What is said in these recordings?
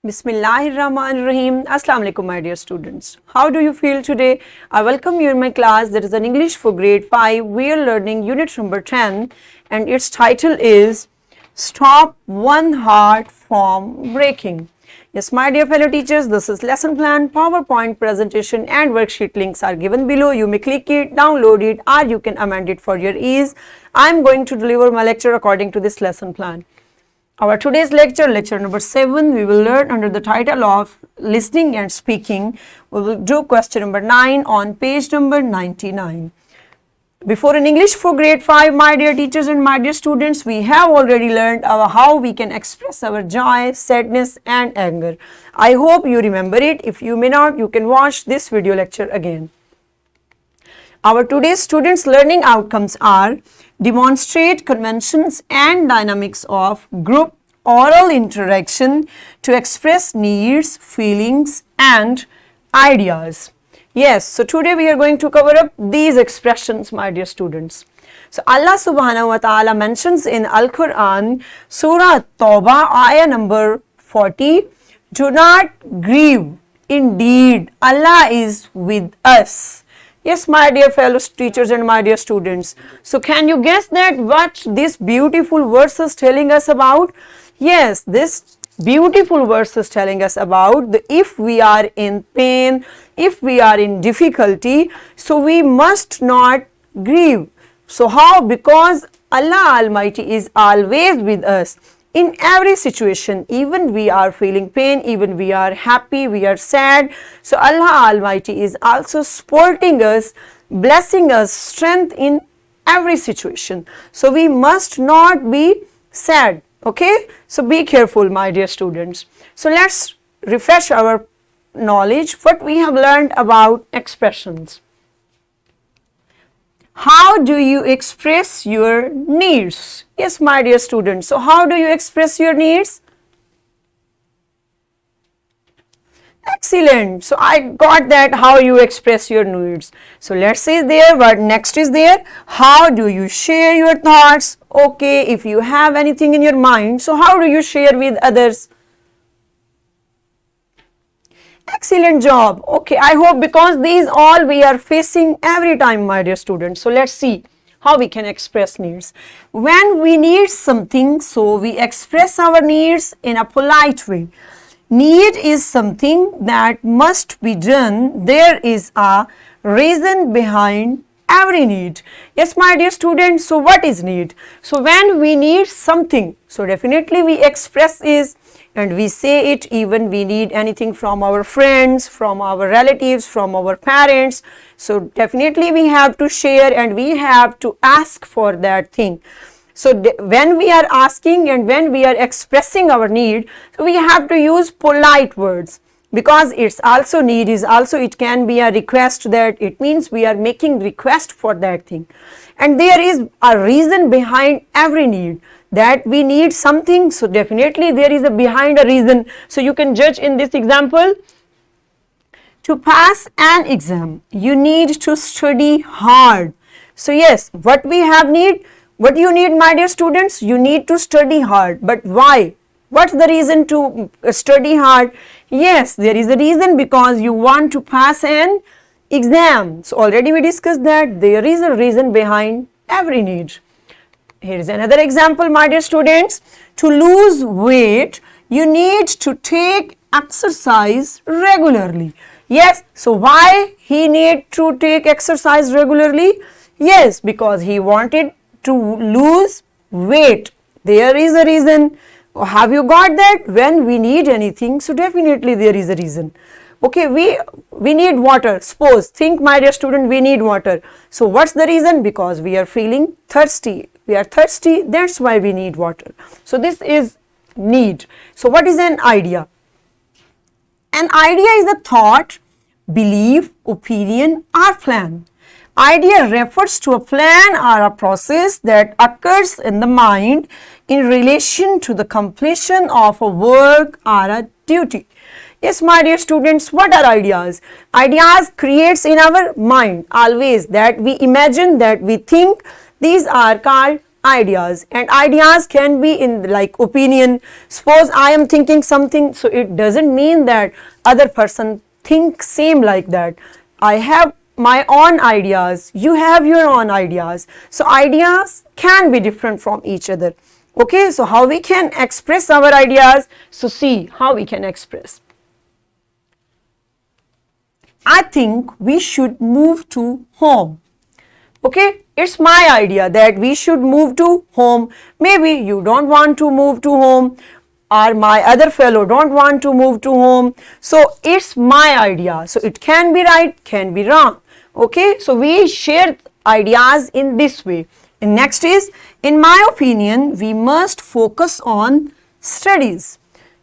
Bismillahirrahmanirrahim. Assalamu alaikum, my dear students. How do you feel today? I welcome you in my class that is an English for grade 5. We are learning unit number 10 and its title is Stop One Heart from Breaking. Yes, my dear fellow teachers, this is lesson plan, PowerPoint presentation and worksheet links are given below. You may click it, download it, or you can amend it for your ease. I am going to deliver my lecture according to this lesson plan. Our today's lecture, lecture number 7, we will learn under the title of listening and speaking. We will do question number 9 on page number 99. Before in English for grade 5, my dear teachers and my dear students, we have already learned how we can express our joy, sadness and anger. I hope you remember it. If you may not, you can watch this video lecture again. Our today's students' learning outcomes are demonstrate conventions and dynamics of group oral interaction to express needs, feelings and ideas. Yes, so today we are going to cover up these expressions, my dear students. So Allah subhanahu wa ta'ala mentions in Al-Quran, Surah Tawbah, ayah number 40, do not grieve, indeed Allah is with us. Yes, my dear fellow teachers and my dear students. So can you guess that what this beautiful verse is telling us about? Yes, this beautiful verse is telling us about if we are in pain, if we are in difficulty, so we must not grieve. So how? Because Allah Almighty is always with us. In every situation, even we are feeling pain, even we are happy, we are sad. So Allah Almighty is also supporting us, blessing us, strength in every situation. So we must not be sad. Okay? So be careful, my dear students. So let's refresh our knowledge, what we have learned about expressions. How do you express your needs? Yes, my dear students. So how do you express your needs? Excellent. So I got that, how you express your needs. So let's see there, what next is there. How do you share your thoughts? Okay, if you have anything in your mind, so how do you share with others? Excellent job. Okay, I hope because these all we are facing every time, my dear students. So let's see how we can express needs. When we need something, so we express our needs in a polite way. Need is something that must be done. There is a reason behind every need. Yes, my dear students, so what is need? So when we need something, so definitely we express is and we say it. Even we need anything from our friends, from our relatives, from our parents. So definitely we have to share and we have to ask for that thing. So when we are asking and when we are expressing our need, so we have to use polite words, because it's also need is also, it can be a request, that it means we are making request for that thing. And there is a reason behind every need, that we need something. So definitely there is a behind a reason. So you can judge in this example. To pass an exam, you need to study hard. So yes, what we have need, what you need, my dear students, you need to study hard. But why? What's the reason to study hard? Yes, there is a reason, because you want to pass an exam. So already we discussed that there is a reason behind every need. Here is another example, my dear students. To lose weight, you need to take exercise regularly. Yes, so why he need to take exercise regularly? Yes, because he wanted to lose weight. There is a reason. Have you got that? When we need anything, so definitely there is a reason. Okay, we need water. Suppose, think, my dear student, we need water. So what's the reason? Because we are feeling thirsty. We are thirsty, that's why we need water. So this is need. So what is an idea? An idea is a thought, belief, opinion or plan. Idea refers to a plan or a process that occurs in the mind in relation to the completion of a work or a duty. Yes, my dear students, what are ideas? Ideas creates in our mind always, that we imagine, that we think. These are called ideas, and ideas can be in like opinion. Suppose I am thinking something, so it doesn't mean that other person think same like that. I have my own ideas, you have your own ideas, so ideas can be different from each other. Okay, so how we can express our ideas? So see how we can express. I think we should move to home. Okay, it's my idea that we should move to home. Maybe you don't want to move to home, or my other fellow don't want to move to home. So it's my idea. So it can be right, can be wrong. Okay, so we share ideas in this way. And next is, in my opinion, we must focus on studies.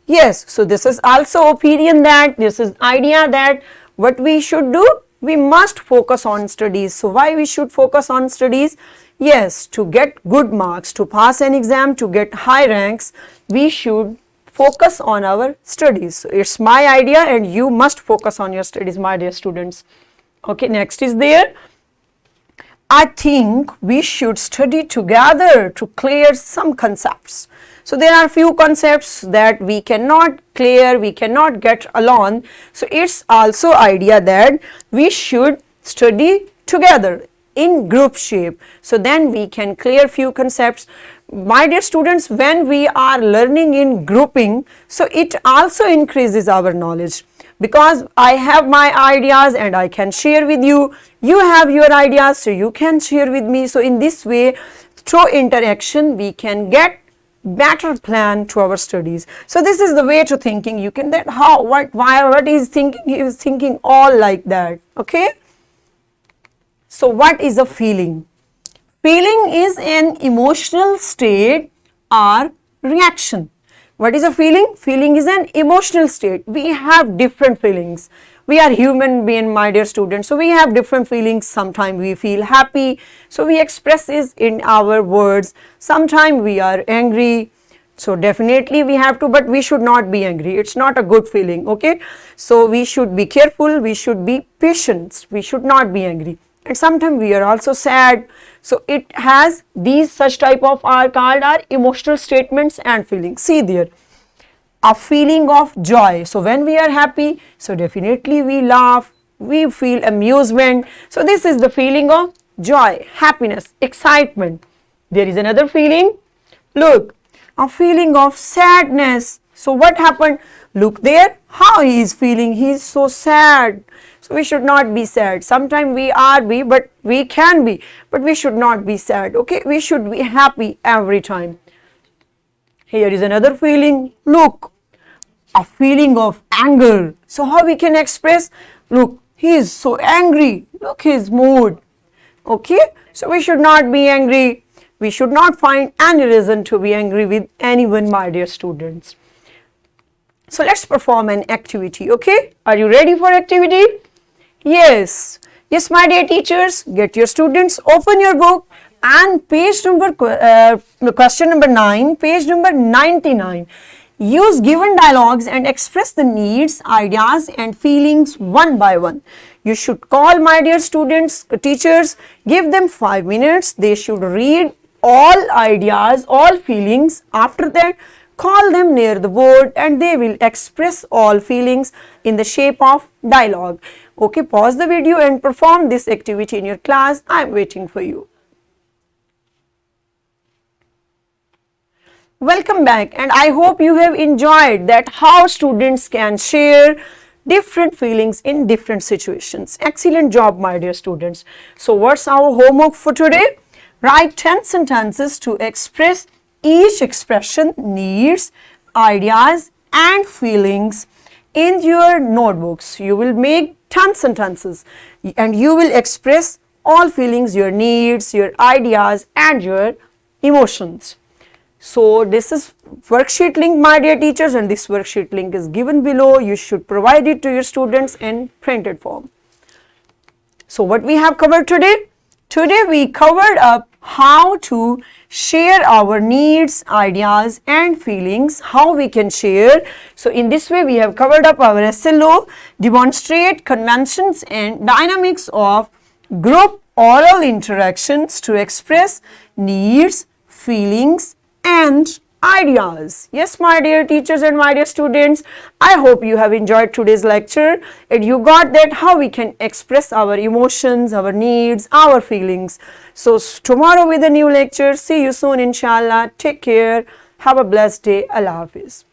Yes, so this is also opinion, that this is idea that what we should do, we must focus on studies. So why we should focus on studies? Yes, to get good marks, to pass an exam, to get high ranks, we should focus on our studies. So it's my idea and you must focus on your studies, my dear students. Okay, next is there. I think we should study together to clear some concepts. So there are few concepts that we cannot clear, we cannot get along. So it's also idea that we should study together in group shape. So then we can clear few concepts. My dear students, when we are learning in grouping, so it also increases our knowledge. Because I have my ideas and I can share with you, you have your ideas, so you can share with me. So in this way, through interaction, we can get better plan to our studies. So this is the way to thinking. You can that how, what, why, what is thinking, he is thinking all like that. Okay. So what is a feeling? Feeling is an emotional state or reaction. What is a feeling? Feeling is an emotional state. We have different feelings. We are human being, my dear students. So we have different feelings. Sometimes we feel happy. So we express this in our words. Sometimes we are angry. So definitely we have to, but we should not be angry. It's not a good feeling. Okay. So we should be careful. We should be patient. We should not be angry. And sometimes we are also sad. So it has these such type of are called our emotional statements and feelings. See there, a feeling of joy. So when we are happy, so definitely we laugh, we feel amusement. So this is the feeling of joy, happiness, excitement. There is another feeling. Look, a feeling of sadness. So what happened? Look there, how he is feeling. He is so sad. So we should not be sad. Sometimes we are but we can be, but we should not be sad. Okay, we should be happy every time. Here is another feeling. Look, a feeling of anger. So how we can express? Look, he is so angry. Look his mood. Okay, so we should not be angry. We should not find any reason to be angry with anyone, my dear students. So let's perform an activity. Okay, are you ready for activity? Yes, yes, my dear teachers, get your students, open your book and page number, question number 9, page number 99. Use given dialogues and express the needs, ideas and feelings one by one. You should call, my dear students, teachers, give them 5 minutes. They should read all ideas, all feelings. After that, call them near the board and they will express all feelings in the shape of dialogue. Okay, pause the video and perform this activity in your class. I am waiting for you. Welcome back, and I hope you have enjoyed that how students can share different feelings in different situations. Excellent job, my dear students. So what's our homework for today? Write 10 sentences to express each expression, needs, ideas and feelings in your notebooks. You will make 10 sentences and you will express all feelings, your needs, your ideas and your emotions. So this is worksheet link, my dear teachers, and this worksheet link is given below. You should provide it to your students in printed form. So what we have covered today? Today we covered up how to share our needs, ideas and feelings, how we can share. So in this way we have covered up our SLO, demonstrate conventions and dynamics of group oral interactions to express needs, feelings, and ideas. Yes, my dear teachers and my dear students, I hope you have enjoyed today's lecture and you got that how we can express our emotions, our needs, our feelings. So tomorrow with a new lecture. See you soon, inshallah. Take care. Have a blessed day. Allah Hafiz.